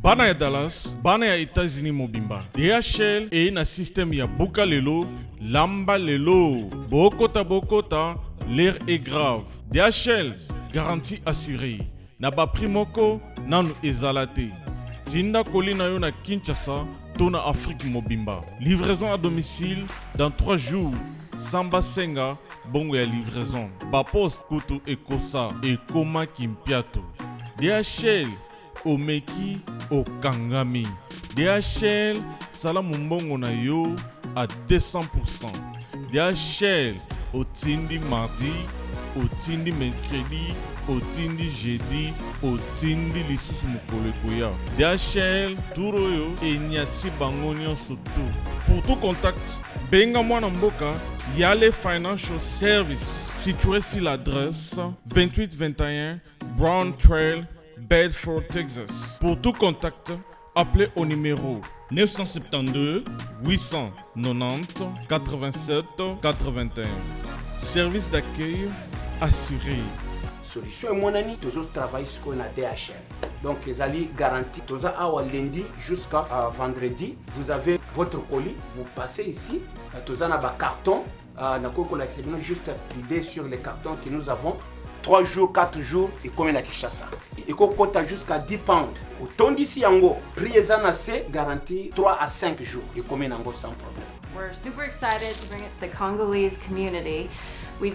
bana ya Dallas, bana ya États-Unis mobimba. DHL et na système ya buka lelo, lamba lelo. Bokota, l'air est grave. DHL, garantie assurée. Na ba primoko, nanu ezalate. Tinda kolina yo na Kinshasa, tona Afrique mobimba. Livraison à domicile dans 3 jours. Samba Senga, bongo ya livraison. Bapos kutu ekosa, ekoma kimpiato. DHL, omeki okangami. DHL, salamu mbongo na yo à 200%. DHL, otindi mardi, otindi mercredi, otindi jeudi, otindi lisusu mokolo ekoya. DHL, turoyo enyati bango nyonso tu. Pour tout contact, benga mwana mboka Yale Financial Service, situé sur l'adresse 2821 Brown Trail, Bedford, Texas. Pour tout contact, appelez au numéro 972 890 87 81. Service d'accueil assuré. Solution et mon ami, toujours travailler sur qu'on a DHL. Donc, les alliés garantis, tous à lundi jusqu'à vendredi, vous avez votre colis, vous passez ici, tous en a carton, juste l'idée sur les cartons que nous avons. 3 jours, 4 jours, et comme la Kinshasa. Et qu'on compte jusqu'à 10 pounds. Autant d'ici en haut, prix assez garanti 3 à 5 jours, et comme en haut sans problème. We're super excited to bring it to the Congolese community. We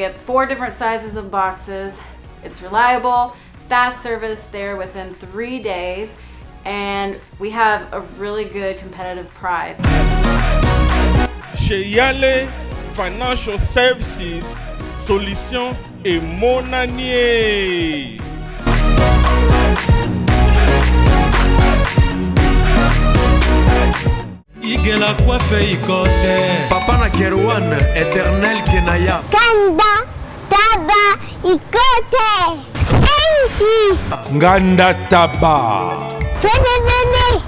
have 4 different sizes of boxes. It's reliable, fast service there within 3 days, and we have a really good competitive price. Chez Yale Financial Services, solution et monanier. Igela coiffe ikote Papa na Kerouan, éternel Kenaya Kanda, taba, ikote Sensi Nganda taba Fenenene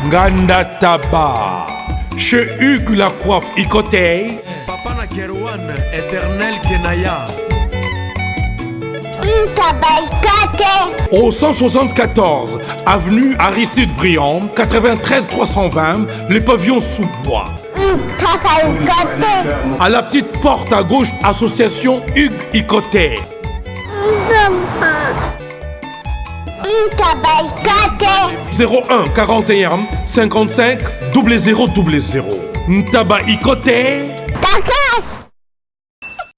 Nganda taba Chez Hugues la coiffe ikote Papa na Kerouan, éternel Kenaya Intabaikate Au 174 avenue Aristide Briand, 93 320, les pavillons sous bois. Intabaikate À la petite porte à gauche, association Hugues Ikoté. Intabaikate 01 41 55 0000. Ntaba Ikoté. Takas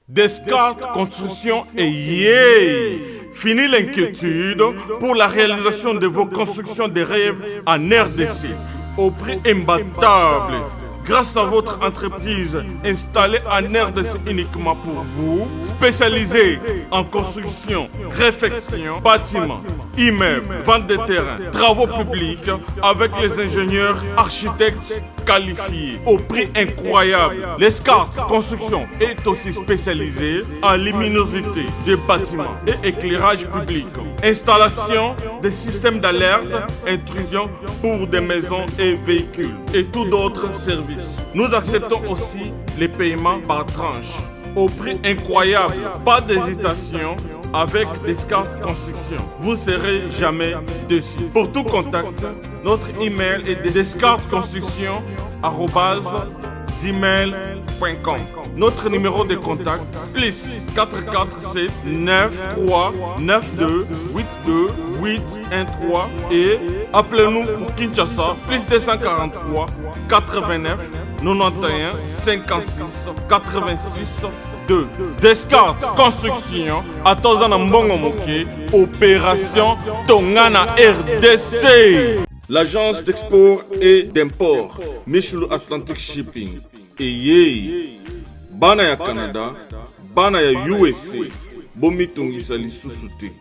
Descartes Construction et yeah! Fini l'inquiétude pour la réalisation de vos constructions de rêves en RDC au prix imbattable. Grâce à votre entreprise installée en RDC uniquement pour vous, spécialisée en construction, réfection, bâtiments, immeubles, vente de terrains, travaux publics avec les ingénieurs architectes qualifiés au prix incroyable. L'escarpe Construction est aussi spécialisée en luminosité des bâtiments et éclairage public. Installation des systèmes d'alerte, intrusion pour des maisons et véhicules et tout d'autres services. Nous acceptons aussi les paiements par tranche au prix incroyable. Pas d'hésitation avec Descartes Construction. Vous serez jamais déçus. Pour tout contact, notre email est descartesconstruction@gmail.com. Notre numéro de contact plus 447 93 92 82 813 et appelez-nous pour Kinshasa plus 243 89 91 56 86 2. Descartes Construction à Tozana Mbongo Moké, opération Tongana RDC. L'agence d'export et d'import Michel Atlantic Shipping. Et yé, bana ya Canada, bana ya USA, bomi tongisa li sous-souté.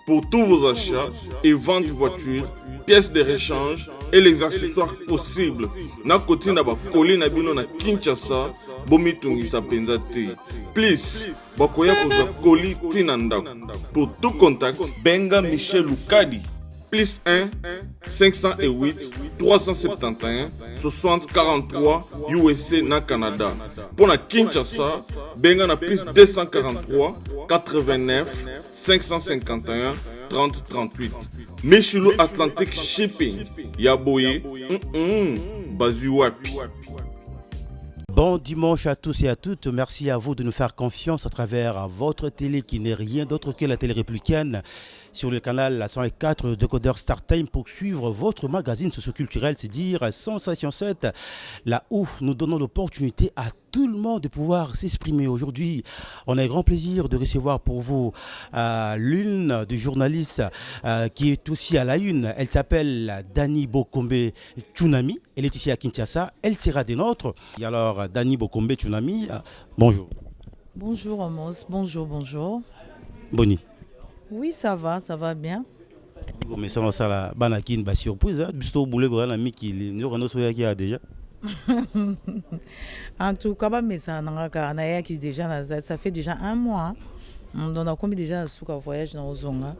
Pour tous vos achats et ventes de voitures, pièces de rechange et les accessoires possibles. Na koti na ba koli na bino na Kinshasa, bomi tongisa penza te. Please, bakoya koza koli tina ndako. Pour tout contact, benga Michel Lukadi. Plus 1 508 371 60 43 USA na Canada. Pour na Kinshasa, benga na plus 243 89 551 30 38. Meshulu Atlantic Shipping, Yaboye, Bazuapi. Bon dimanche à tous et à toutes. Merci à vous de nous faire confiance à travers votre télé qui n'est rien d'autre que la télé républicaine sur le canal 104 de Décodeur Star Time pour suivre votre magazine socioculturel, c'est dire Sensation 7, là où nous donnons l'opportunité à tout le monde de pouvoir s'exprimer. Aujourd'hui, on a un grand plaisir de recevoir pour vous l'une des journalistes qui est aussi à la une. Elle s'appelle Dani Bokombe Tsunami. Elle est ici à Kinshasa. Elle sera des nôtres. Et alors, Dani Bokombe Tsunami, bonjour. Bonjour Amos, bonjour. Boni. Oui, ça va bien. Mais ça la banakin ba surprise bisto boule ko na miki nous on so yaki a déjà. En tout cas, mais ça na yaki déjà ça fait déjà un mois. On a combien déjà sous voyage dans Ozonga.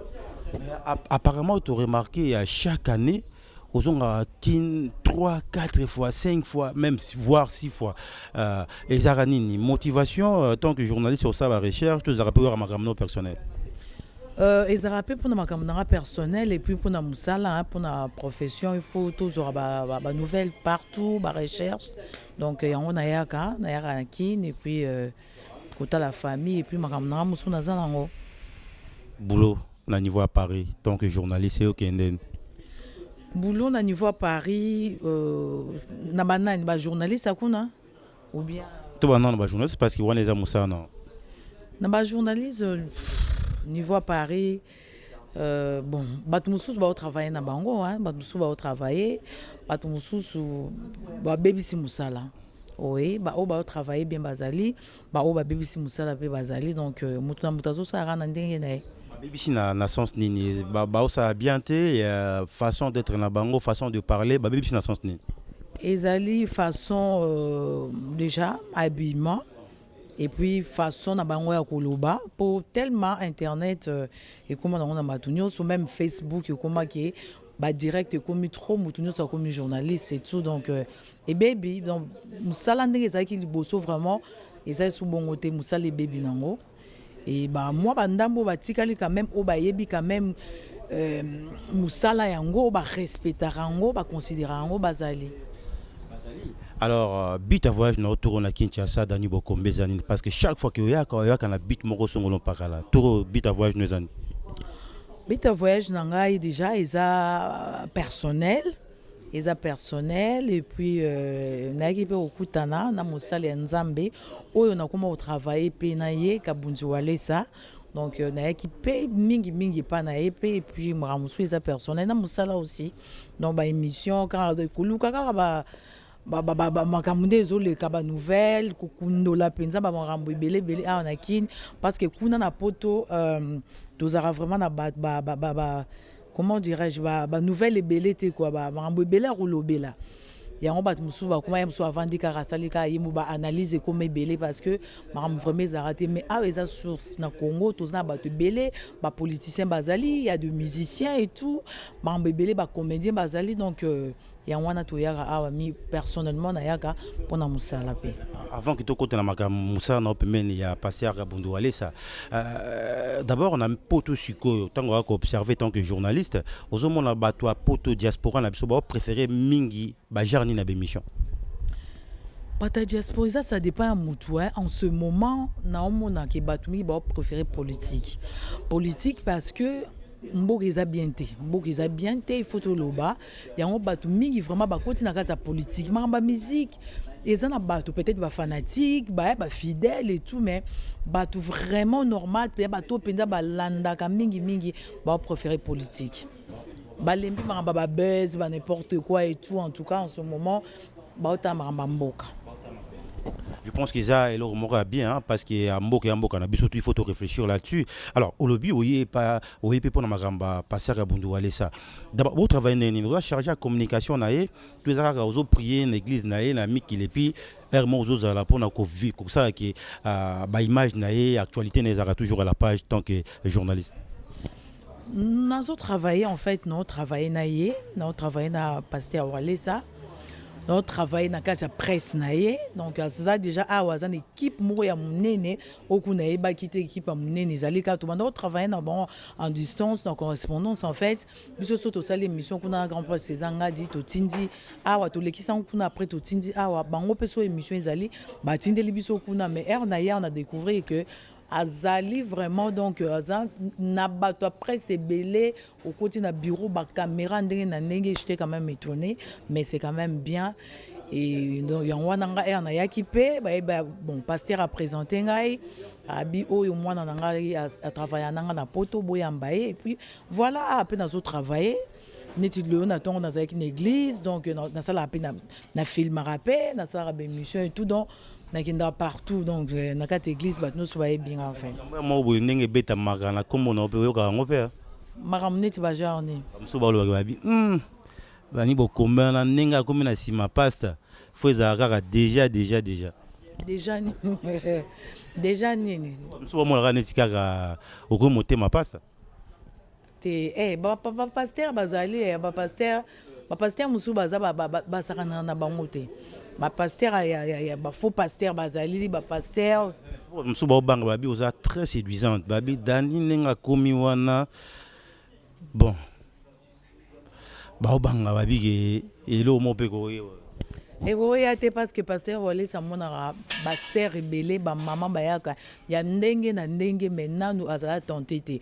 Apparemment, tu as remarqué à chaque année Ozonga kin 3, 4 fois, 5 fois, même voire 6 fois. Et Zaranini, motivation tant que journaliste sur ça la recherche, tu as rappelé à ma personnel. Ils rappellent pour ma caméra personnelle et puis pour la moussala, pour la profession, il faut toujours des nouvelles partout, des recherches. Donc on a yaka et puis côté la famille et puis ma caméra moussuna zanango. Boulot na niveau à Paris, tant que journaliste et au Kenden. Boulot na niveau à Paris, na banane journaliste akuna ou bien. Tout banane ba journaliste parce qu'il y a les amoussa non. Na journaliste. Niveau à Paris, bon, Batmousous va travailler na bango, hein, Batmousous va travailler, Batmousous va baby si musala. Oui, va travailler bien bazali, va baby si musala bien bazali, donc mutuna mutazo ça rend ndenge na. Baby si na sens nini, ça bien té façon d'être na bango, façon de parler, baby si na sens nini. Ezali façon déjà habillement. Et puis façon na bango ya koloba pour tellement internet et comment on a matunyo sur même Facebook et comment qui est ba direct et comme trop mutunyo ça comme journaliste et tout donc et baby donc musala ndenge za ki liboso vraiment et ça sous bon côté musala baby nango et bah moi ba ndambo ba tikali quand même o ba yebi quand même musala yango ba respectera yango ba considérer yango bazali. Alors, but à voyage na autour à Kinshasa Dani Bokombe Zanine parce que chaque fois que y a un but moko songolo pakala. Tout but à voyage nous zani. But à voyage nanga déjà personnel et puis na équipe okutana na mosala ya Nzambe oyo na koma au travailler pe na ye kabunzi wale ça. Donc na équipe mingi pa na et puis maramusu eza personnel na mosala aussi. Donc ba émission quand kuluka ka makambo ezoleka ba nouvelle kokundola penza ba makambo ebele anakin parce que kuna na poto tozara vraiment na comment dirais-je ba nouvelle ebele te quoi ba makambo ebele rolobela yango bat musu ba kuma yemso avandi ka rasalika yimu ba analyse comme ebele parce que makambo vraiment ezarate mais eza source na Congo tozana ba ebele ba politiciens bazali il y a des musiciens et tout makambo ebele ba comédiens bazali donc Yangwana toyaka awa mi personnellement na yaka pona musala pe. Avant que tu côté na maka musala na pemene ya passer à Bundu aller ça. D'abord on a poto siko tant qu'on a observé tant que journaliste, ozomona bato a poto diaspora na biso ba préféré mingi ba jarni na bémission. Bata diaspora ça dépend à mutu en ce moment na omona ke bato mi ba préféré politique. Politique parce que mboka eza bien te il faut to loba yango bato mingi vraiment ba koti na kata politique ba musique eza na bato peut-être ba fanatique ba fidèle et tout mais bato vraiment normal pe bato penza ba landa ka mingi ba préférer politique ba lembi ba buzz ba n'importe quoi et tout en tout cas en ce moment ba ta mboka. Je pense qu'ils a leur mora bien hein, parce que à Mboka na biso il faut te réfléchir là-dessus. Alors au lobby oui pas pour na magamba passer à Bundu aller ça. D'abord vous travaillez né nous chargé à communication naé tous les ara aux prier l'église naé na miki et puis hermo aux ala pour na covid comme ça que ba image naé actualité les ara toujours à la page tant que journaliste. Nous avons travaillé en fait, nous travaillé na pasteur Wale ça. on travaille dans la presse naie donc ça déjà awa za une équipe moko ya munene okuna eba kite équipe ya munene zali ka to banda travailler en distance en correspondance en fait biso soto sali émission kuna grand presse sezanga dit to tindi awa to lekisa kuna après to tindi awa bango peso émission ezali ba tindeli biso kuna mais na ya on a découvert que azali vraiment donc na bato après c'est belé au côté na bureau ba caméra ndenge na ndenge j'étais quand même étonné mais c'est quand même bien et donc yango nga na yaki pe bon pasteur a présenté ngai abi oyo mwana ngai a travailler na poto boyamba et puis voilà après na zo travailler neti le na tongo na zaki na église donc na sala pe na film rapé na sala be mission et tout donc nakenda partout donc na kati église bat nous soyez bien en fait moi boy ndenge beta magana comme on peut yoka ngo pe maramneti ba journée mso ba lo ba bi bani bo komba na ndenge comme na sima pasta faut ezaka déjà nini mso mo la neti kaka oko motema pasta te ba pasteur bazali ba pasteur musu baza ba sakana na bango te ba pasteur ya ba faux pasteur bazali ba pasteur musu ba banga babi oza très séduisante babi dani nenga komi wana bon ba banga babi ke elo mo pe ko oya te parce que pasteur wale sa mona ba sœur rebelle ba maman bayaka ya ndenge na ndenge maintenant nous azala tenté te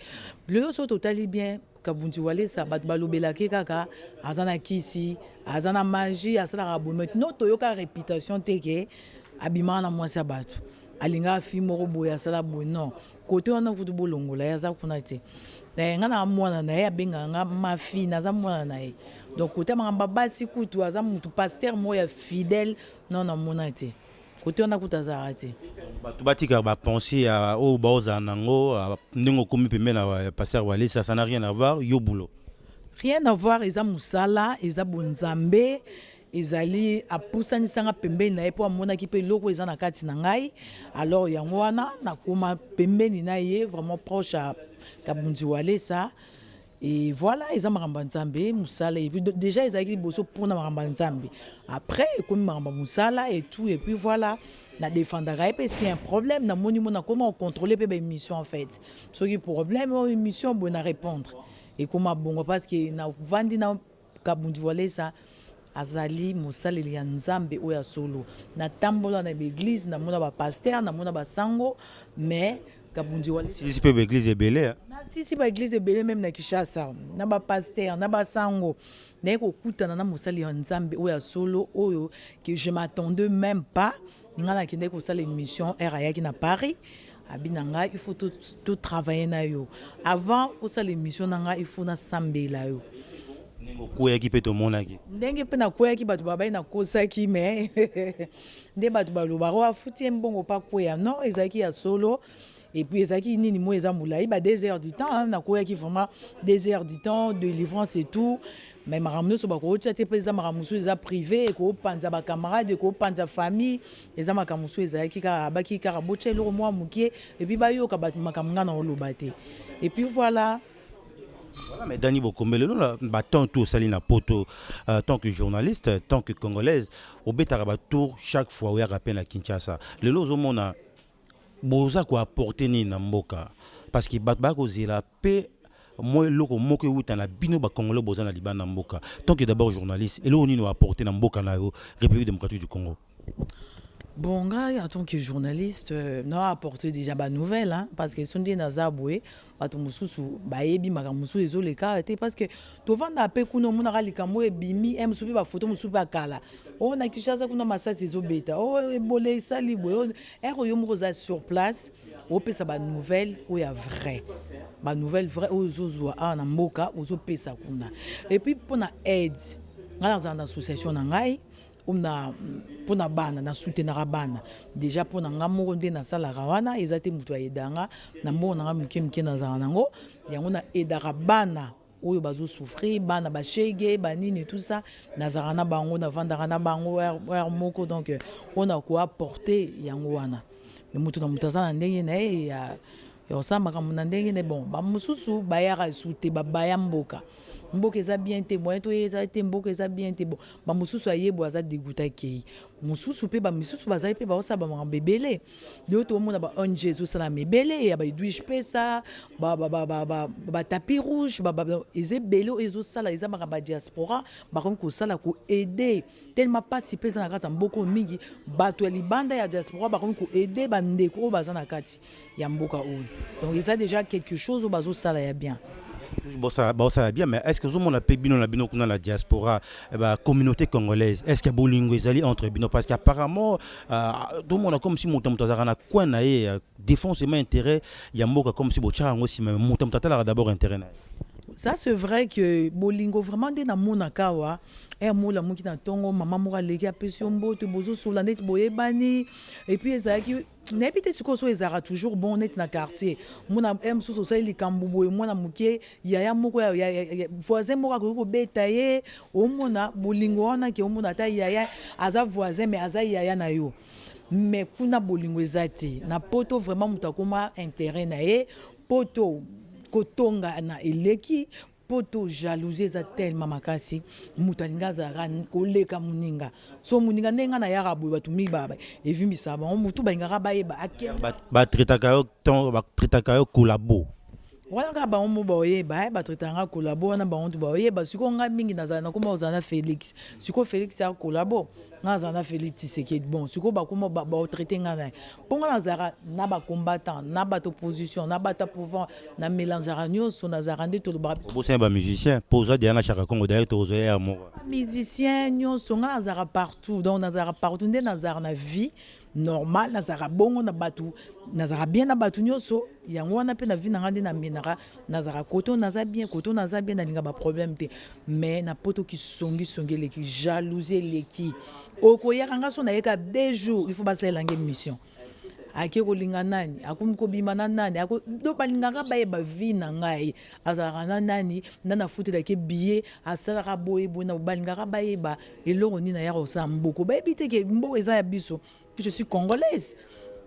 le so totali bien Kabunzi wale sa bat balobela ke kaka azana kisi azana magie asala rabome no toyoka réputation teke abimana mwasa batu alinga fimo roboya sala bono côté on kutu bolongola ya za kuna te na ngana mwana na ya benga nga mafi na za mwana na ye donc côté mamba basi kutu aza mutu pasteur moya fidèle non na mona te côté on kuta za te batu batika ba penser à o baoza nango ndingo komi pembe na pasteur wale ça n'a rien à voir yo boulot rien à voir eza musala eza bonzambe ezali apusanisanga pembeni na ye po amonaki mpe eloko eza na kati na ngai alors yango wana nakoma pembeni na ye vraiment proche à Kabunzi wale ça et voilà eza makambo nzambe musala et puis déjà ezalaki liboso mpona makambo nzambe après ekomi makambo musala et tout et puis voilà na défendaka et puis c'est un problème na moni mona comment contrôler pe ba émission en fait soki problème o émission bona répondre et comment bongo parce que na vandi na Kabunzi wale ça azali mosaleli ya nzambe oya solo na tambola na église na mona ba pasteur na mona ba sango mais Kabunzi wale si pe église ebele si ba église ebele même na Kinshasa na ba pasteur na ba sango na ko kutana na mosaleli ya nzambe oya solo oyo que je m'attendais même pas ngana kende ko sala émission RAYaki na Paris abinanga il faut tout travailler na yo avant ko sala émission nanga il faut na sambela yo ndenge koyaki pe to monaki ndenge pe na koyaki bato babai na kosaki mais nde bato baloba ro afuti mbongo pa koya non ezaki ya solo et puis ezaki nini mo eza mulai ba 2 heures du temps na koyaki vraiment 2 heures du temps de délivrance et tout mais maramno so bako tsa te peza maramusu eza privé ko panza ba camarade ko panza famille eza makamusu ezaki ka baki ka botchelo mo mukie et puis ba yo ka bat makamnga na olobate et puis voilà. Voilà, mais Dani Bokombele, nous battons tout sali na poto tant que journaliste, tant que congolaise, au betara tour chaque fois où il y a rappel à Kinshasa. Le lozo mona boza ko apporter ni na mboka parce que batba ko zela pe moi loko moko wuta na bino ba congolais boza na libana mboka. Tant que d'abord journaliste, et lo ni no apporter na mboka na République démocratique du Congo. Bon, en tant que journaliste, non apporté déjà ba nouvelle hein, parce que sonde na zabwe bato mususu bayebi makamusu ezoleka te parce que to vanda pe kuno mona likambo ebimi musubi ba photo musubi akala o na Kinshasa kuna masasi ezobeta o ebole sali boyo ero yo moza sur place o pesa ba nouvelle o ya vrai ba nouvelle vrai o zozwa na mboka ozo pesa kuna et puis pona aide ngala za association na ngai pona bana na soutenir bana déjà pona ngamoko nde na sala rawana ezate mutu aidanga na mbona nga mke na zana nango yango na edara bana oyo bazo souffrir bana ba shege banini tout ça na zarana bango na vandara na bango moko donc on a quoi apporter yango wana mais mutu na mutazana ndenge na ya osamba kama na ndenge ne bon ba mususu bayara souté ba bayamboka mboka eza bien te moyen toyeza te mboka eza bien te bon bamosusu ayebo aza dégoûta akei mosusu mpe bamisusu bazali mpe baosala bamakambo ebele lelo tomona ba ONG ezosala mebele ya baedwige pesa batapi rouge eza ebele oyo ezosala eza makambo ya diaspora bakomi kosala koede tellement mpasi mpe eza na kati ya mboka oyo mingi bato ya libanda ya diaspora bakomi koede bandeko oyo baza na kati ya mboka oyo donc eza déjà quelque chose oyo bazosala ya bien. Ça va bien, mais est-ce que vous avez dans la diaspora, la communauté congolaise, est-ce qu'il y a bolingo entre bino parce qu'apparemment tout le monde a comme si mutamutazarana quoi nae défense et intérêt, il y a moka comme si bocha aussi mais mutamutala d'abord intérêt. Ça c'est vrai que bolingo vraiment dès na mona kawa et mola muki na tongo maman mora leki apesio mbote bozo sola net boyebani et puis ezaki n'habite ce que ezara toujours bon net na quartier mona m sous ça li kambubo mona muke yaya moko ya voisin moko ko betaye o mona bolingo wana ke o mona ta yaya aza voisin mais aza yaya na yo mais kuna bolingo ezati na poto vraiment mutakoma intérêt na ye poto kotonga na eleki poto jalousie za tellement makasi mutalinga zara koleka muninga so muninga nenga na yara boy batu mibaba evimbisa ba mutu bayinga bayeba akemba ba tritaka yo kolabo wana ka ba omo boyeba ba tritanga kolabo wana ba ontu boyeba siko nga mingi nazana nakoma ozana Félix siko Félix ya kolabo ngazana Félix Tshisekedi bon siko ba kuma ba traiter ngana ponga nazara na ba combattant na ba opposition na ba ta pouvoir na mélangeara nyonso nazara nde to ba bosse ba musicien posa Diana Chaka Congo d'ailleurs to zoya amour musicien nyonso ngazara partout donc nazara partout nde nazara na vie normal nazara bongo na batu nazara bien na batu nyonso yango wana pe na vie na ngande na menara nazara koto naza bien na linga ba problème te mais na poto ki songi leki jalousie leki okoyaka nga so na yeka 2 jours il faut basala ngé mission ake kolinga nani akomi kobima na nani do balingaka bayeba vie na ngai azalaka na nani nana futela ke billet asalaka boye na balingaka bayeba eloko nini na ya kosala mboko bayebi te ke mboko eza ya biso je suis congolaise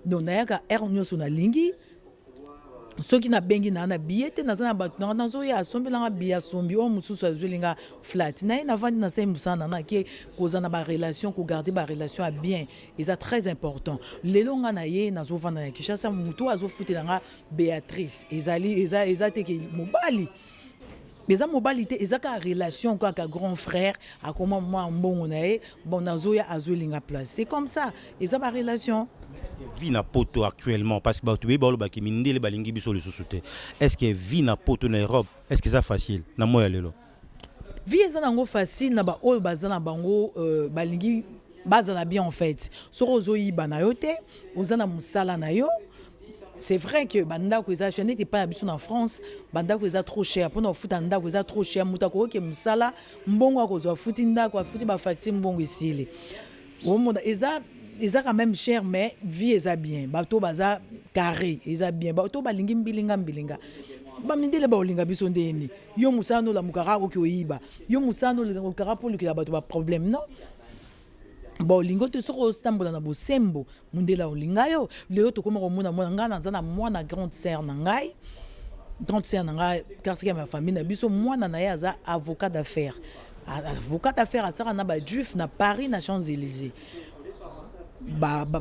donc nayaka air nyonso na lingi soki na bengi na billet te naza na bato na nazoya asombelanga billet asombi oyo mosusu azwelinga flat naye navandi na sai mosala na ke koza na barelation kogarde barelation ya bien eza très important lelo nga na ye nazovanda na Kinshasa moto azofutelanga Béatrice eza teke mobali mais ça mobali te ezaka relation kaka grand frère akoma moi mbongo na ye bon nazoya azwelinga place c'est comme ça eza ba relation. Est-ce que vie na poto actuellement parce que tu balo ba kimindele balingi biso le sous-souté est-ce que vie na poto na Europe est-ce que ça facile na moya lelo vie eza nango facile na ba oyo bazana bango balingi bazana bien en fait soko zoyiba na yo te ozana musala na yo. C'est vrai que bandako eza cher n'était pas habitué en France bandako eza trop cher pour nous futa ndako eza trop cher mutako ke musala mbongo akozwa futi ndako afuti ba facture mbongo isile au monde eza quand même cher mais vie eza bien bato baza carré eza bien bato balingi mbilinga bamindele baolinga biso ndeni yo musano la mukara ko oyiba yo musano le mukara pour le bato ba problème non bon lingo te soko stambola na bosembo mundela olinga yo leo to koma komona mwana ngana nzana mwana grande sœur na ngai quatrième ya famille na biso mwana na ye aza avocat d'affaires asaka na ba juif na Paris na Champs-Élysées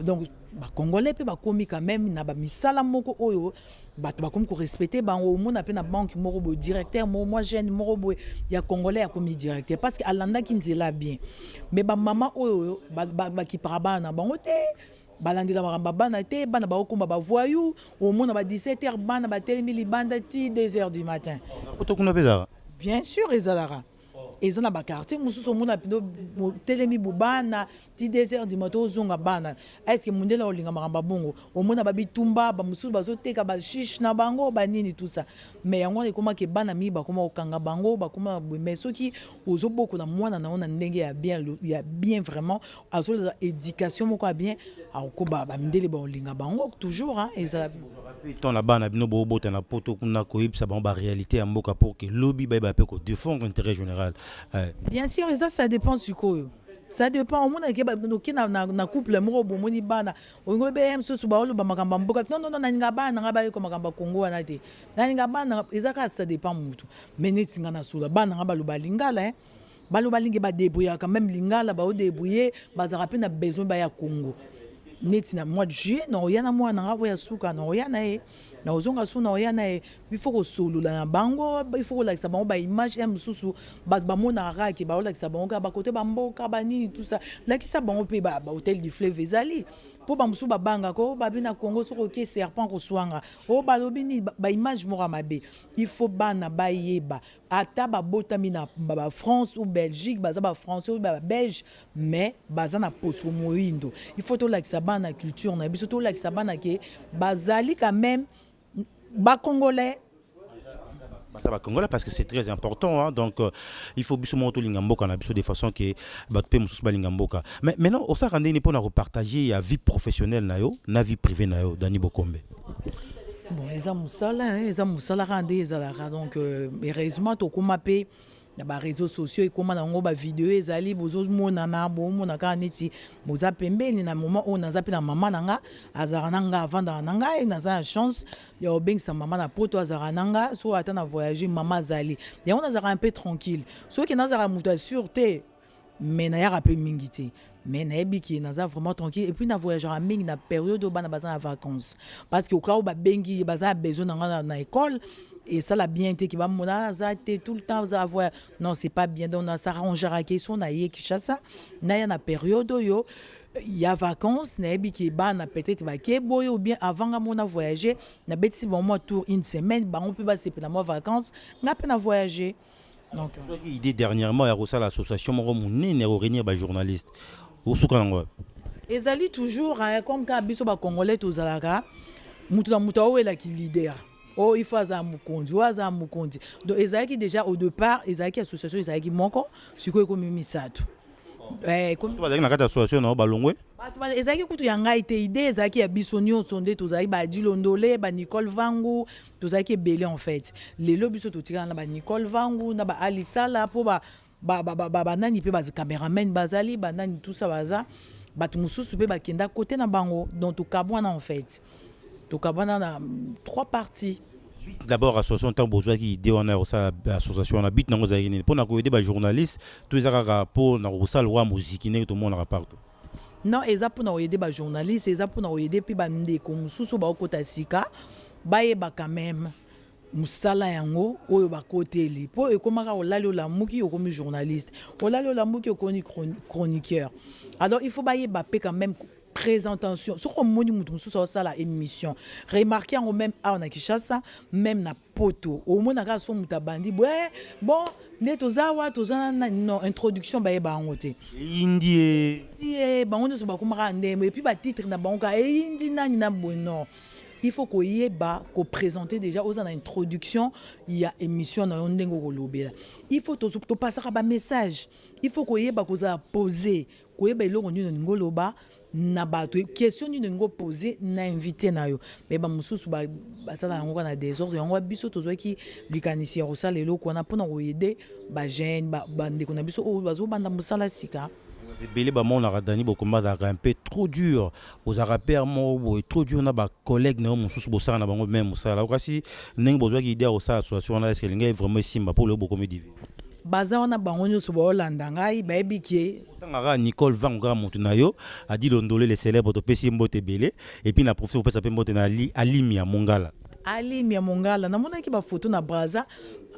donc ba congolais pe ba komi quand même na ba misala moko oyo bato bakomi ko respecter bango omona pe na banque moko bo directeur moi jeune moko bo ya congolais ya komi directeur parce que alanda ki nzela bien mais ba mama oyo ba ki parabana bango te balandila maramba bana te bana ba okomba ba voyou omona ba 17h bana ba telemi libanda ti 2h du matin bien sûr ezalara ezana ba quartier mususu omona pindo telemi bubana ti 2h du matin ozonga bana est-ce que mundela olinga maramba bongo omona ba bitumba ba mususu bazoteka ba shish na bango ba nini tout ça mais yango ekoma ke bana mi ba koma okanga bango ba koma mais soki ozoboko na mwana na ona ndenge ya bien vraiment azola éducation moko bien akoba ba mindele ba olinga bango toujours hein ezala ton la bana bino bobota na poto kuna koyipsa ba réalité ya mboka pour que lobby ba pe ko défendre l'intérêt général. Bien sûr, et ça dépend du quoi. Ça dépend. Omona ke na couple moko bomoni bana. Ongo be msusu ba olo ba makamba mboka. Non na ninga bana nga ba ko makamba Congo wana te. Na ninga bana ezaka ça dépend mutu. Mais neti nga na sula bana nga ba lo ba lingala ba lo ba lingi ba débrouiller quand même lingala ba o débrouiller ba za rapena besoin ba ya Congo. Neti na mois de juillet non yana moi na nga ya suka non yana na ozonga suna oyana il faut kosolula na bango il faut kolakisa bango ba image ya mususu ba mona raki ba olakisa bango ka ba côté ba mboka bani tout ça lakisa bango pe ba hôtel du fleuve ezali po ba mususu ba banga ko ba bina Congo soko ke serpent ko swanga o ba lobini ba image mora mabe il faut bana ba yeba ata ba botami na ba France ou Belgique baza ba français ou ba belge mais baza na poso moindo il faut to lakisa bana culture na biso to lakisa bana ke bazali quand même bas congolais. Ça va Congolais parce que c'est très important hein? Donc il faut biso moto lingamboka na biso de façon que batpe mususu ba lingamboka mais maintenant au ça rendre ni pour repartager la vie professionnelle na yo na vie privée na yo Dani Bokombe. Bon eza musala rende ezalaka donc heureusement to komape na ba réseaux sociaux et comment na ngo ba vidéo ezali bozo mona na bo mona ka neti boza pembeni na moment on naza pe na mama nanga azara nanga avanda nanga et naza chance ya obeng sa mama na poto azara nanga so ata na voyager mama zali ya on azara un peu tranquille so ki nazara muta sûreté mais na ya rappel mingi te mais na ebiki naza vraiment tranquille et puis na voyager à mingi na période bana baza na vacances parce que au cas où ba bengi baza besoin na école. Et ça l'a bien été qui va mona zate tout le temps ça avoir non c'est pas bien donc on s'arrangera question na yé Kinshasa na ya na période yo il y a vacances na bi ki ba na peut-être ba ke boy ou bien avant nga mona voyager na beti bon moi tour une semaine ba on peut pas se na moi vacances na peine à voyager donc idée dernièrement ya rosa l'association moro munene réunir ba journaliste au soukango ezali toujours comme ka biso ba congolais tozalaka mutu na mutu awela ki leader. Oh, il faut aza mukonzi. Donc ezaki déjà au départ, ezaki association ezaki moko, siko ko mimisato. Comme bazaki na kata association na balongwe. Ezaki kutu yanga ite idée ezaki ya bisonio sonde tozaki ba Dilondole, ba Nicole Vangu, tozaki belé en fait. Lelo biso totika na ba Nicole Vangu, na ba Alisala po ba nani pe ba cameraman bazali, ba nani tout ça baza. Ba tumususu pe ba kenda côté na bango, donc to kabwana en fait. Donc, on a 3 parties. D'abord, l'association tant besoin qui idée on a aussi l'association on habite dans nos aïeux pour nous aider les journalistes tous les rapports dans aussi le roi musique tout le monde rapport. Non, ils pour nous aider les journalistes, ils pour nous aider puis bande comme sous ba kota sika, ba quand même musala yango oyo ba côté li. Pour e komaka olali la muki yo comme journaliste. Olali la muki yo comme chroniqueur. Alors il faut ba quand même présentation sur comme moni mutu sur ça la émission remarquez en même on a Kinshasa même na poto au mona ka so mutabandi bon ne tozawa tozana non introduction ba yeba ngote indie ba on so ba komaka ndemo et puis ba titre na banka e indi nani na bono il faut ko yeba ko présenter déjà aux en introduction il y a émission na ndengo ko lobela il faut to passer ba message il faut ko yeba ko za poser ko yeba eloko nini ngoloba na bato question ni ngo poser na invité na yo mais ba mususu ba sala ngo na désordre ngo biso tozwaki bikanisi ya rosala eloko na pona ko aider ba jeune ba ndeko na biso o bazo banda musala sika belé ba mon na Dani Bokombe za un peu trop dur aux arapères mo trop dur na ba collègue na mususu bo sala na bango même musala kasi ndenge bozwa ki idée au ça association na est que vraiment simba pour le Bokombe divi baza wana bango nyonso baolanda ngai bayebi ke tangaka Nicole Vanga motu na yo a dit Londolé les célèbres to pesi mbote belé et puis na professeur pesa pe mbote na Alimi ya Mongala na mona ki ba photo na Braza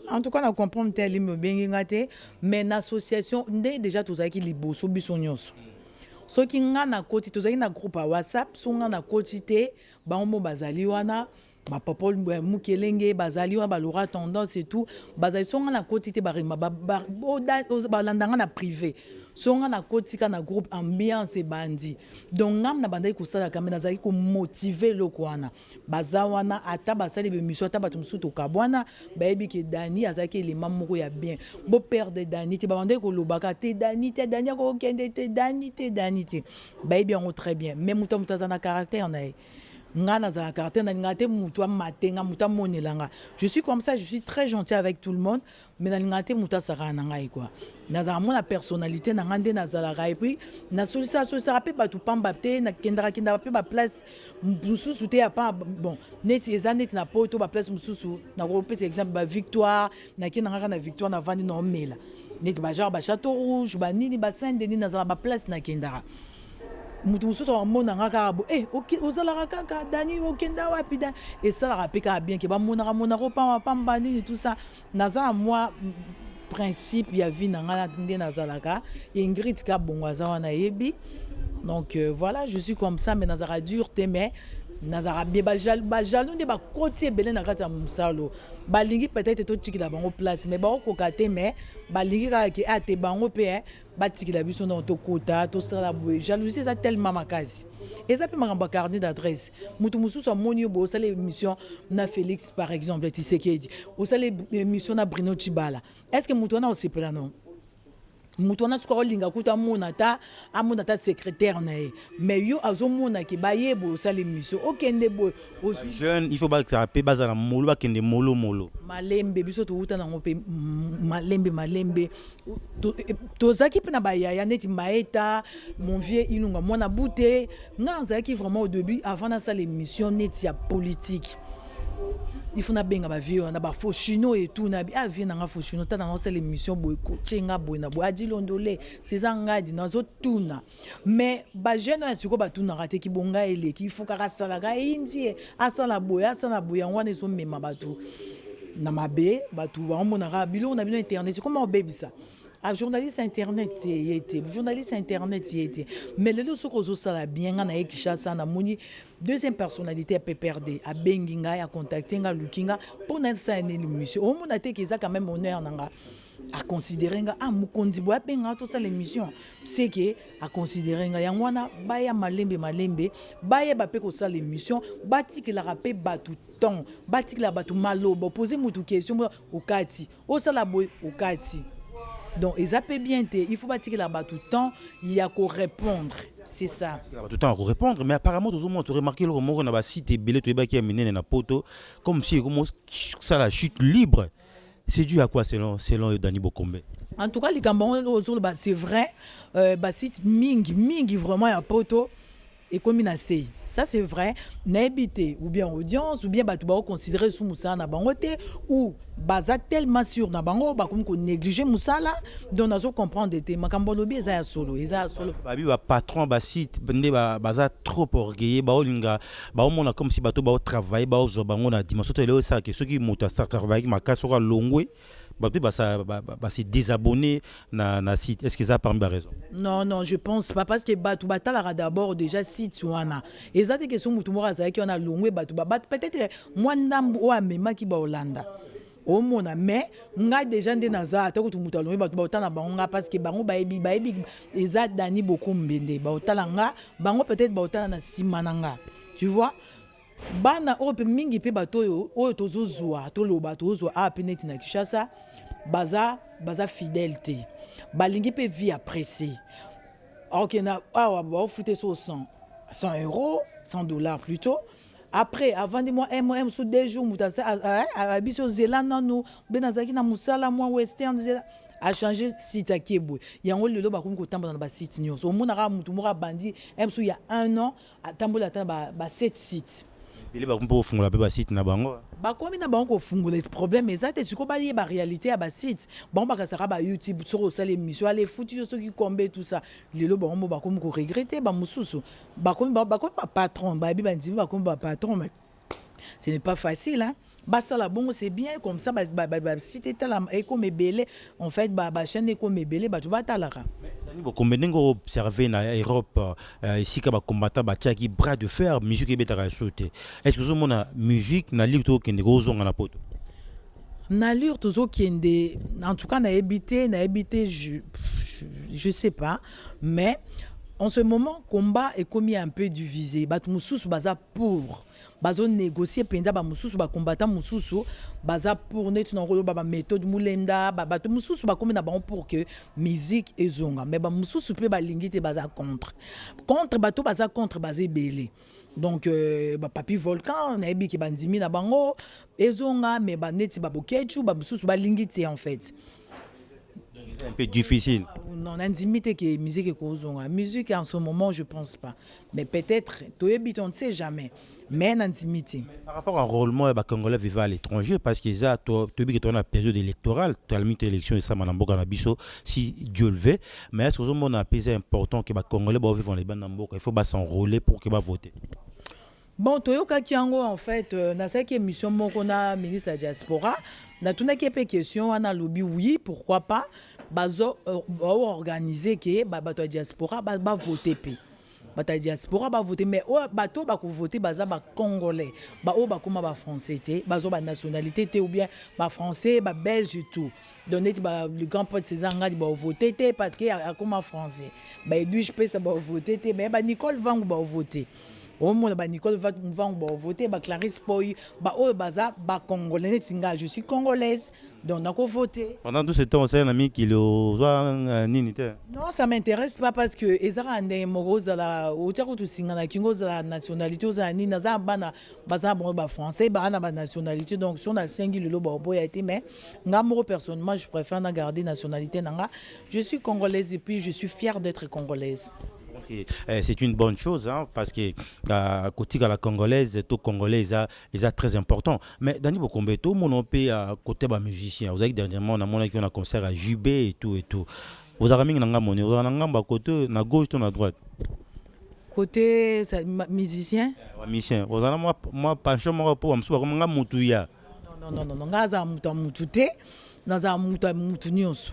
en tout cas na comprendre tel Alimi bengi ngate mais na association ndé déjà tozaki liboso biso nyonso soki nga na koti tozaki na groupe à WhatsApp so nga na koti te bango bazali wana ba papa mukelenge bazali wa balora tendance et tout bazali songa na koti te barima ba landanga na privé songa na koti ka na groupe ambiance bandi donc ngam na bandai kusala kamena zaki ko motiver lokwana bazawana ata basali be mission ata bato musuto kabwana bayebi ke Dani azaki élément moko ya bien bo perdre Dani te ba bandai ko lobaka te Dani ko kende te Dani te bayebi en très bien même mutamutazana caractère na nga nazalaka te nalinga te mutu amatenga mutu amonelanga. Je suis comme ça, je suis très gentil avec tout le monde, mais nalinga te mutu asaka na ngai quoi. Nazala mona personnalité na nga nde nazalaka, et puis nasolisa pe batu pamba te nakendaka pe ba place mususu te ya pa bon neti eza neti na poto ba place mususu na ko pesa exemple ba Victoire nakendaka na Victoire na vandi na omela neti ba genre ba Château Rouge ba nini ba Saint-Denis nazala ba place nakendaka. Mutu mususu amona nga kaka bo ozalaka kaka Dani okenda wapi da esalaka pe kaka bien ke bamonaka monaka pamba nini tout ça nazala moi principe ya vie na nga nde nazalaka Ingrid ka bongo aza wana yebi. Donc voilà, je suis comme ça, mais nazara dur te mais nazara bien ba jaloux nde ba koti ebele na kati ya musalo balingi peut-être to tikila bango place mais ba okokate mais balingi kaka ke ate bango pe ba tikila biso na to kota to sala boye jalousie ça tellement makasi et ça peut m'amba carnet d'adresse mutu mususu amoni bo sala émission na Félix par exemple Tshisekedi o sala émission na Bruno Tshibala, est-ce que mutu na osepela non mutu wana suka olinga kuta amona ta secrétaire na ye mais yo azomona ke bayebo osala émission okende boye jeune il faut ba taper bazala molo bakende molo malembe biso touta nango pe malembe tozaki pe na bayaya neti maeta mon vieux inunga mwana bute nga nzaki vraiment au début avant na sala émission neti ya politique. Il faut na benga ba vieux na ba fochino et tout na bi vie na nga fochino ta na sala émission boy ko tchenga boy na boy adilondole c'est ça ngadi na zo tuna mais ba jeune na siko ba tuna raté ki bonga ele ki faut ka sala ga indi asala boy wana so mema batu na mabe batu ba mona ra bilo na bino internet c'est comment baby ça journaliste internet mais le lo soko zo sala bien na ekishasa na moni deuxième personnalité peut perdre a benginga ya contacter nga lukinga pour na sa émission au mona te kiza quand même honneur nanga a considérer nga mukondi bo benga to sa l'émission c'est que a considérer nga yangwana baya malembe baya ba pe ko sa l'émission batiki la rapé batu temps batiki la batu malobo poser mutu question okati o sala boy okati. Donc, ils appellent bien, il faut bâtir là-bas tout le temps, il y a qu'à répondre. C'est ça. Tout le temps à répondre, mais apparemment, tout le monde a remarqué le moment qu'on a cité Belé, tout le qui a mené dans poto, comme si ça la chute libre. C'est dû à quoi selon Dani Bokombe? En tout cas, les Camerounais, c'est vrai, c'est Mingi vraiment à poto. Et comme il a essayé, ça c'est vrai, n'habiter ou bien audience ou bien batuba considérer sous Moussa na bangote ou baza tellement sûr na bango ba comme qu'on négliger Moussa là donc nazo comprendre des makambolobi eza solo babi ba patron ba site bende baza trop orgueilleux ba olinga ba omona comme si bato ba travailler ba ozo bango na dimanche to leo ça que ceux qui montent à travailler makaso ka longwe se désabonner na site. Est-ce que ça a parmi la raison? Non, je pense pas parce que Batou Batalara d'abord déjà site wana. Et ça c'est question mutumora za qui on a longé Batou peut-être moi ndambo o amema ki ba Hollanda. O mona mais nga déjà ndé naza ta ko tumuta longé Batou Bautana bango parce que bango baebi eza Dani beaucoup mbende Bautala nga bango peut-être Bautala na simananga. Tu vois? Bana ope mingi pe bato yo tozozwa to lo bato zo a peneti na Kishasa baza fidélité balingi pe vie appréciée. OK na ba fouté so 100 euros, $100 plutôt. Après avant de moi sous 2 jours mutasa a biso zelana no benazaki na musala moi western a changé site à Kiebou. Il y a un lieu ba comme kotamba na ba site nyonso. Omona ra mutu mora bandi il y a 1 an a tambola ba 7 sites. Il est pour fungula pe ba site na bango. Ba komi na bango ko fungula problème exact c'est ko ba ye ba réalité à ba site. Bon ba ka sara ba YouTube sur ça l'émission les foutu ceux qui combat tout ça. Lelo ba mo ba komi ko regretter ba mususu. Ba komi ba patron ba bi ba ndimi ba komi ba patron mais ce n'est pas facile hein. Basta la bon c'est bien comme ça ba site tala eko mebele en fait ba chaîne eko mebele ba tu ba talara. Combien d'années observé en Europe ici que les combattants qui bras de fer musique et bétara sauté. Est-ce que vous avez musique na lieu to kende gozo ngana poto? Na lieu toujours kende en tout cas na habité je sais pas mais en ce moment combat est commis un peu divisé. Bat mususu baza pour bazo négocier penza ba mususu ba combattant mususu baza pour net na rolo ba méthode mulenda ba mususu ba comme na ba pour que musique ezonga mais ba mususu pe ba lingite baza contre bato baza contre bazé belé Donc papi volcan nayebi ki bandimi na bango ezonga mais baneti babokechu bamususu balingi te en fait. C'est un peu difficile. Non, intimité que musique est musique en ce moment je pense pas, mais peut-être toyebi on ne sait jamais, mais en intimité. Par rapport au enrôlement des Congolais vivant à l'étranger, parce que ça, tu as une période électorale, tu as mis l'élection et ça, si Dieu le veut, mais est-ce que vous avez un important que les Congolais vivent dans les bandes, il faut s'enrôler pour qu'ils voter? Bon, Toyoka Kiango, en fait, dans cette émission, on a ministre de la diaspora, on a tout une question, on a lobby, oui, pourquoi pas, bazo organiser que la diaspora va voter. La diaspora va voter, mais bato va voter, baza ba congolais, ba français, bazo ba nationalité ou bien ba français, ba belge et tout. Donc le grand pote César nga va voter parce que comme français. Ba Edwige peut ça va voter, mais ba Nicole Vang va voter. Au moins Nicole va voter, Clarisse Poy, baza ba congolais, je suis congolaise, donc on a voté. Pendant tout ce temps, c'est un ami qui le non, ça m'intéresse pas parce que ezara ande moroza la otako to singana kingo za nationalité za ni na za bana baza bon ba français ba na ba nationalité, donc si on a 5 le lobo boy a été, mais nga moro personnellement je préfère na garder nationalité nanga. Je suis congolaise et puis je suis fière d'être congolaise. C'est une bonne chose, hein, parce que côté la congolaise, tout congolais, est très important. Mais Dani Bokombe, tout le monde peut côté des musiciens. Vous avez dernièrement, on a un concert à JB et tout et tout. Vous avez mis un monnaie, vous avez un côté à gauche ou à droite. Côté musicien. Musicien. Vous avez moi penché moi pour me souvenir comment mutuya. Non. Ngaza mutute, naza mutunyoso.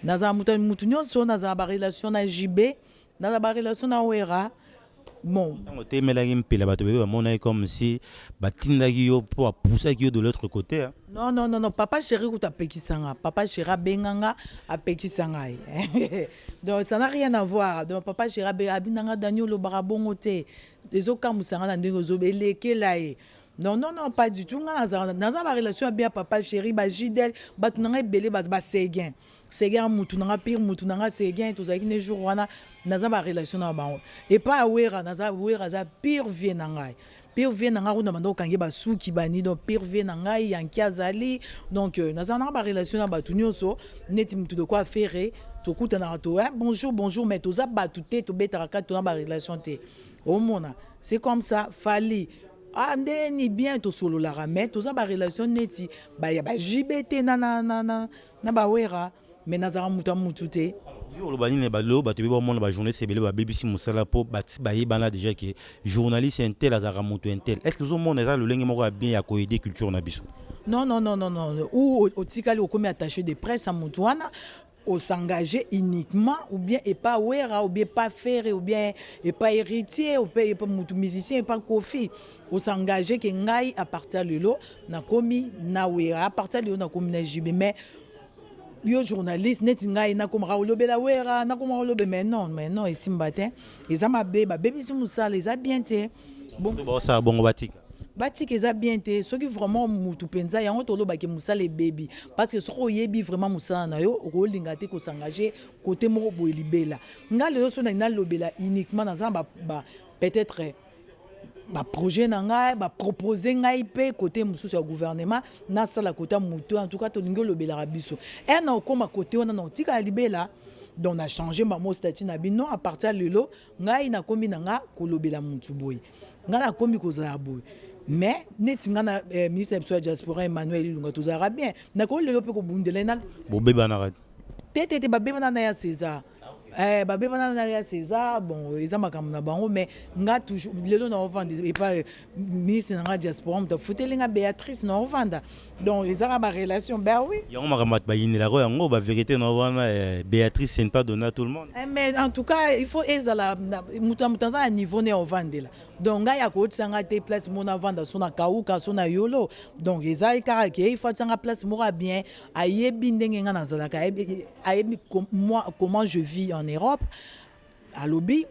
Naza mutunyoso, naza ba relation na JB. Dans la relation na Wera, bon. On te met la game pile bateau bébé, comme si batindaki yo pour pousser qui de l'autre côté. Hein. Non, papa chéri ou ta pekisanga, papa chéri benganga a pekisanga. Donc ça n'a rien à voir. Donc papa chéri abinanga Daniel lo barabongote. Les autres musanga na ndenge zobeleke lae. Non, pas du tout. Dans la relation bien papa chéri ba Jidel, ba tunanga belé ba seguin. Seguin mutunanga pire mutunanga seguin tout ça qui ne jour wana naza ba relation na ba. Et pas wera naza wera za pire vie nangai. Pire vie nanga ko demanda okangi ba suki bani donc pire vie nangai yanki azali donc naza na ba relation na ba tunyoso neti mutu de quoi faire to kutana to bonjour mais to za batute to betaraka to na ba relation te. Au mona, c'est comme ça fali. Ah ndeni bien to solo la ramette to za ba relation neti ba ya ba JBT na ba wera mais nazara mutu te. Yo bani ne balo ba tebe ba monde ba journée c'est belé ba BBC musala po ba tibaye bana déjà que journaliste intel azara mutu intel. Est-ce que zo monde ça le lenge moko bien ya ko aider culture na biso? Non. Ou au tikali au comme attaché de presse à mutuana au s'engager uniquement ou bien et pas wera ou bien pas faire ou bien et pas héritier ou pas mutu musicien et pas kofi. Au s'engager que ngai à partir de lo na komi na wera à partir de lo na komi na jibe mais yo journaliste neti ngai na comme raolobela wera na comme raolobe mais non ici matin ils a ma bébé si musala les a bien té bon ça bon batik eza bien te soki vraiment mutu penza yango tolobaki musala baby parce que soko yebi vraiment musala na yo okolinga te ko s'engager côté moko boye libela nga lelo so na lobela uniquement dans ba peut-être ba projet na ngai ba proposer ngai pe côté mususu ya gouvernement na sala côté mutu en tout cas to lingo lobela rabiso et na okoma côté on na tika libela donc on a changé ma mo statut na bino à partir de lelo ngai na komi na nga ko lobela mutu boy nga na komi ko za boy. Mais neti ngana ministre de la diaspora Emmanuel Lunga tozara bien nakolo lelo pe ko bundela na bobeba na tete babeba na ya César babeba na ya César bon ils ont makambo na bango mais nga toujours lelo na ovanda et pas ministre de la diaspora mta fotelinga Béatrice na ovanda donc ils ont ma relation ben oui yango makambo ba yini la yango ba vérité na wana Béatrice c'est pas donné à tout le monde mais en tout cas il faut ezala mutanza à niveau ne ovanda là donc nga ya ko tsanga te place mona vanda sona kauka sona yolo donc ezai karake il faut tsanga place mora bien ayebi ndenge nga nazalaka ayebi moi comment je vis en Europe à lobby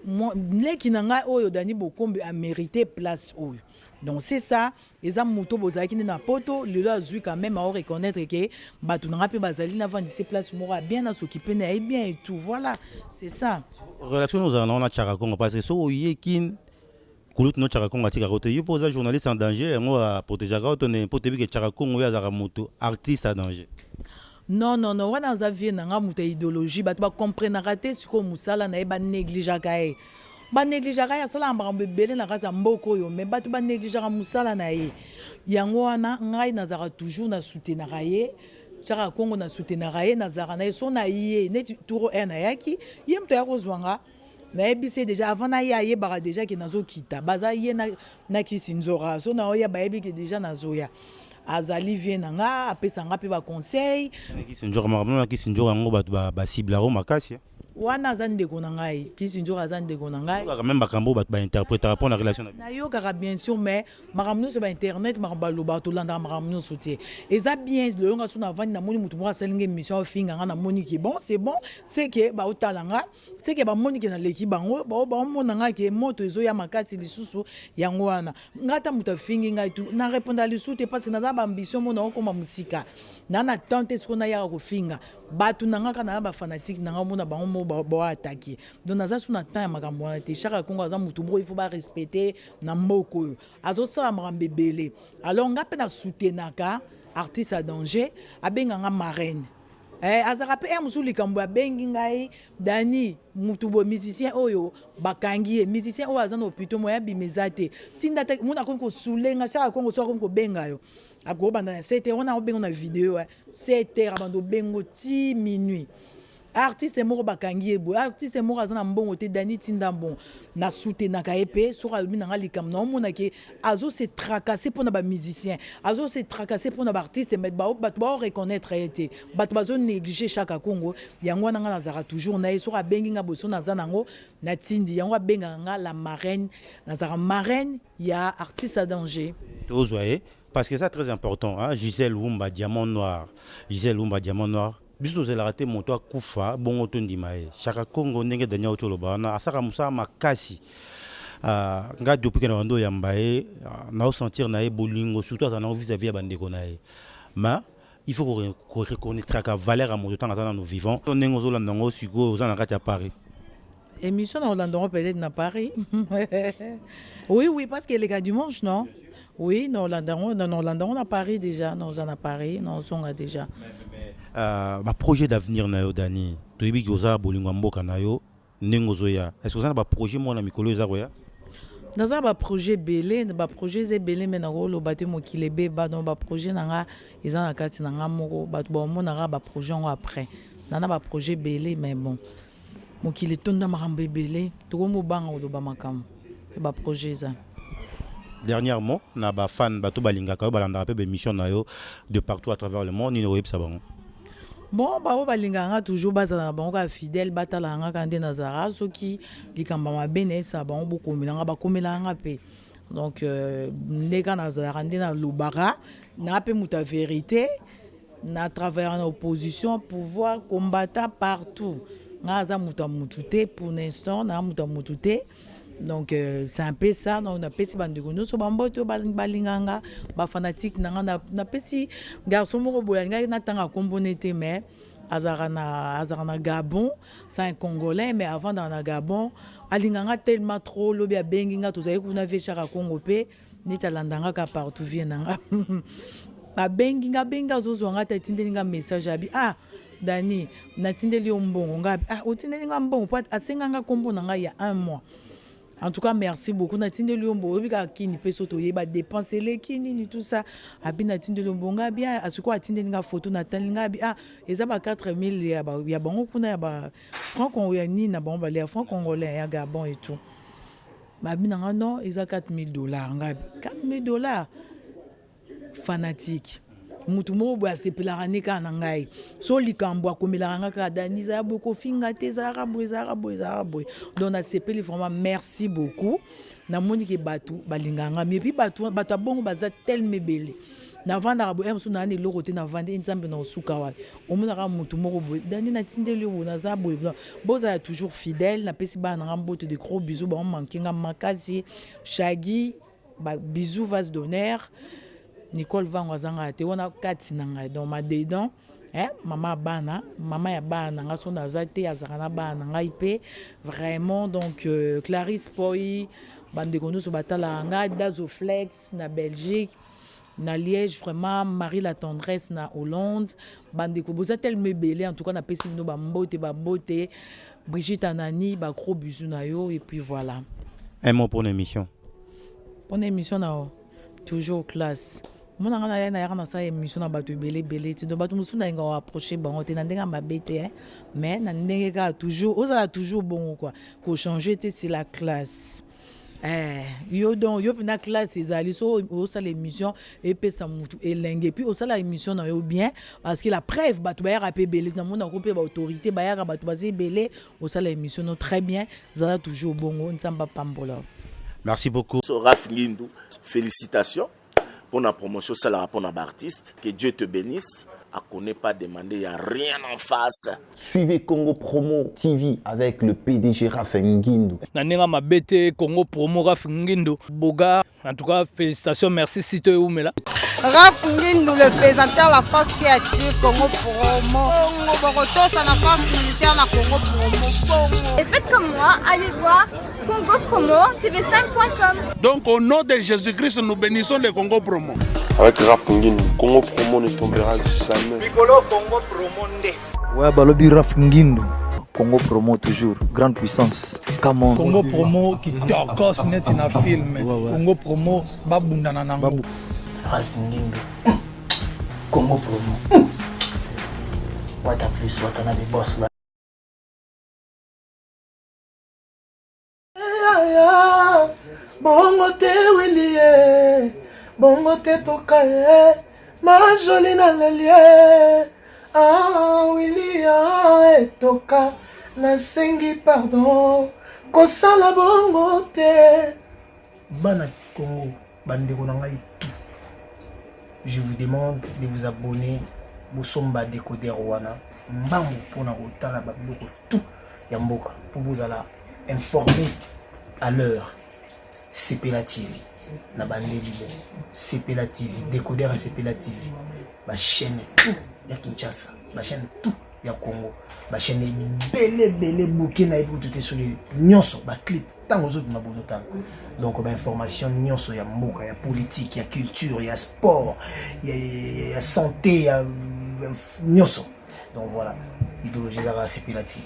les qui n'ont oyo Dani Bokombe a mérité place oyo donc c'est ça les amuto bozaki na poto le azui quand même à reconnaître que batu na pe bazali na vendre ces places mora bien à s'occuper na bien et tout voilà c'est ça relation nous on a chara Congo parce que so yekin kulut no chaka kongo atika kote yo poza journaliste en danger yango a protéger ka to ne potebi ke chaka kongo ya zaka moto artiste en danger. Non, non, non, wana za vie nanga muta idéologie, bat ba comprendre raté siko musala na e ba négliger kae. Ba négliger kae sala mbambe belé na kaza mboko yo, mais bat ba négliger musala na ye. Yango wana ngai nazara toujours na soutenir kae. Chaka Kongo na soutenir kae nazara na so na ye, ne turo na yaki, yem to ya kozwanga. Na ebisi déjà avant na ye bara déjà ki nazo kita. Baza ye na kisinzora. So na oya ba ebi ki déjà nazoya. Azali vient nanga apesa nga pe ba conseil kisinjora makambo kisinjora ngo ba cible ro makasi wana zande ko nangai kisinjora zande ko nangai quand même bakambo ba interpréter pour la relation na yo kaka bien sûr mais makambo sur internet makambo loba to landa makambo soutien et ça bien le nga suna vandi na moni mutu mo asalinga mission finga nga na moni ki bon c'est que ba otalanga c'est que ba moni ki na leki bango ba mona nga ke moto ezo ya makasi lisusu yango wana ngata mutu fingi ngai tu na répondre lisusu parce que na za ba ambition mona okoma musika nana tante ce qu'on a yaka ko finga batu nanga kana ba fanatique nanga mona bango mo ba attaquer donc naza suna temps ya makambo wana te Chaka Kongo aza mutu mo il faut ba respecter na mboko azo sala makambo belé alors nga pe na soutenaka artiste à danger abenga nga marraine azaka pe musu likambo abengi ngai Dani mutu bo musicien oyo bakangi musicien oyo aza no plutôt moya bimezate tinda te mona ko sulenga Chaka Kongo so ko benga yo ako banda 7h on a bengo na vidéo 7h abando bengo 10 minuit artiste moko bakangi ebo artiste moko azana mbongo te Dani tinda bon na soutenaka epe so albi na likam na mona ke azo se tracasser pour na ba musicien azo se tracasser pour na ba artiste mais ba reconnaître été bat bazo négliger Chaka Kongo yango na nga zara toujours na so bengi nga boso na zanango na tindi yango benga nga la marraine na zara marraine ya artiste à danger ozoye parce que c'est très important hein Gisèle Wumba Diamant Noir biso zela raté moto akufa bongo to ndima e Chaka Kongo ndenge danya otolo bana asaka musa makasi nga depuis que na ndo yamba e na sentir na e bolingo surtout ça na vis-à-vis bandeko na e mais il faut qu'on reconnaître que valeur à moto tanga nous vivons ndenge ozolanda ngo siko ozana kati ya Paris émission na Orlando peut-être na Paris oui parce que les gars dimanche non. Oui, non, on a Paris déjà, nous en a Paris, nous sommes déjà. Projet d'avenir na yo Dani, to yebi koza bolingo mboka na yo nengozoya. Est-ce que ça na projet mo na mikolo ezaroya? Dans un projet belé, projet zé belé mais na lo baté mo kilebe ba donc projet nanga ezana kati nanga moko ba bon na ba projet après. Nana ba projet belé mais bon. Mo kile tonda makambe belé, to mo banga do ba makam. Ba projet ça. Dernièrement, na ba fan bato balingaka balanda pe mission na yo de partout à travers le monde ni web sabon. Bon ba balinganga toujours bazana bango fidèle batala nga kande nazara soki likamba mabene sabon bokomelanga bakomelanga pe. Donc ndeka nazara ndena lubara na pe muta vérité na travers en opposition pouvoir combattre partout. Ngaza muta mutute pour l'instant na muta mutute. Donc c'est un peu ça donc on a pesi bandeko no so bamboto balinganga ba fanatique nanga na pesi garçon moko boyanga na tanga kombonete mais azarana Gabon c'est un Congolais mais avant dans la Gabon alinganga tellement trop lobi abenginga tozali kuna ve Chaka Kongo pe ni talandanga ka partout vienanga abenginga benga zozwanga tatindelinga message abi Dani natindeli mbongo ngabi otindelinga mbongo pat asenganga kombo nanga ya 1 mois. En tout cas, merci beaucoup. Natinde Liombo, bika kini peso to yeba dépenser les kini ni tout ça. Abi natinde Liombo nga bien asuko atinde nga photo natalinga bi eza ba 4000 ya bango kuna ya ba franc congolais ni na bango ba les franc congolais ya Gabon et tout. Mabi nga non, eza $4000 nga $4000 fanatique. Mutu mo bo asepela nika na ngai so likambo akomela nga ka Dani za boko finga te za rabo donc na sepeli vraiment merci beaucoup na moni ke batu balinganga mais puis batu bongo baza tellement belé na vanda rabo so na ne lokote na vanda nzambe na osuka wa omona ka mutu moko bo Dani na tindeli wo na za boza toujours fidèle na pesi ba na mbote de gros bisous ba mankinga makasi Shaggy bisous vase d'honneur Nicole Vango zanga te wana kati nanga donc ma dedans mama ya bana nga sona zate azana bana nga ipe vraiment donc Clarisse Poi bandeko nyonso batala nga Dazoflex na Belgique na Liège, vraiment Marie la tendresse na Hollande, bandeko boza tellement belé en tout cas na pesi no ba mbote Brigitte Anani, ba gros bisous na yo et puis voilà. Un mot pour l'émission. Pour l'émission na toujours classe. Mon angana na yana sa émission na bato belé tu do bato musu na nga approcher bango te na ndenga mabete mais na ndenga toujours osala toujours bon quoi ko changer te c'est la classe. Yo na classe ezali so osala émission et pesa mutu elenge puis osala émission na yo bien parce que la preuve bato ba yaka pe belé na mona ko pe ba autorité ba yaka bato ba belé osala émission no très bien zala toujours bongo nzamba pambola. Merci beaucoup. Raf Ngindou, félicitations pour la promotion, c'est la rapport d'artiste. Que Dieu te bénisse. À connaît pas demander, il n'y a rien en face. Suivez Congo Promo TV avec le PDG Raf Ngindou. Nanenga mabete Congo Promo Raf Ngindou. Boga, en tout cas, félicitations, merci Sito Oumela. Raf Ngindou, le présentateur la force créative Congo Promo. Boroto, ça n'a pas militaire na Congo Promo. Et faites comme moi, allez voir Congo Promo, tv5.com. Donc au nom de Jésus-Christ, nous bénissons le Congo Promo. Avec Raf Ngindou, Congo Promo ne tombera jamais. Bikolo Congo Promo nde. Ouais, balobi Raf Ngindou. Congo Promo toujours, grande puissance. Come on. Congo Promo qui torcos net na film. Congo Promo babunda na nango. Raf Ngindou. Congo Promo. What a plus, what a the boss là. Bongo te Willie, bongo te tokaye, ma jolie na lelie. Ah Willie toka, na sengi pardon, kosala bongo te. Bana Congo, bandeko na ngai tout. Je vous demande de vous abonner Bosomba Décodeur wana mbangu pona kotala babiloko tout ya mboka pour vous alla informer à l'heure. CPLA TV na bandeli CPLA TV Décodeur et CPLA TV ba chaîne tout ya Kinshasa, ba chaîne tout ya Congo, ba chaîne belé bouquet na pour tout sur les nyonso ba clip tant aux autres mabonotala. Donc ba information nyonso ya mboka, ya politique, ya culture, ya sport, ya santé, ya nyonso. Donc voilà, idéologie za CPLA TV.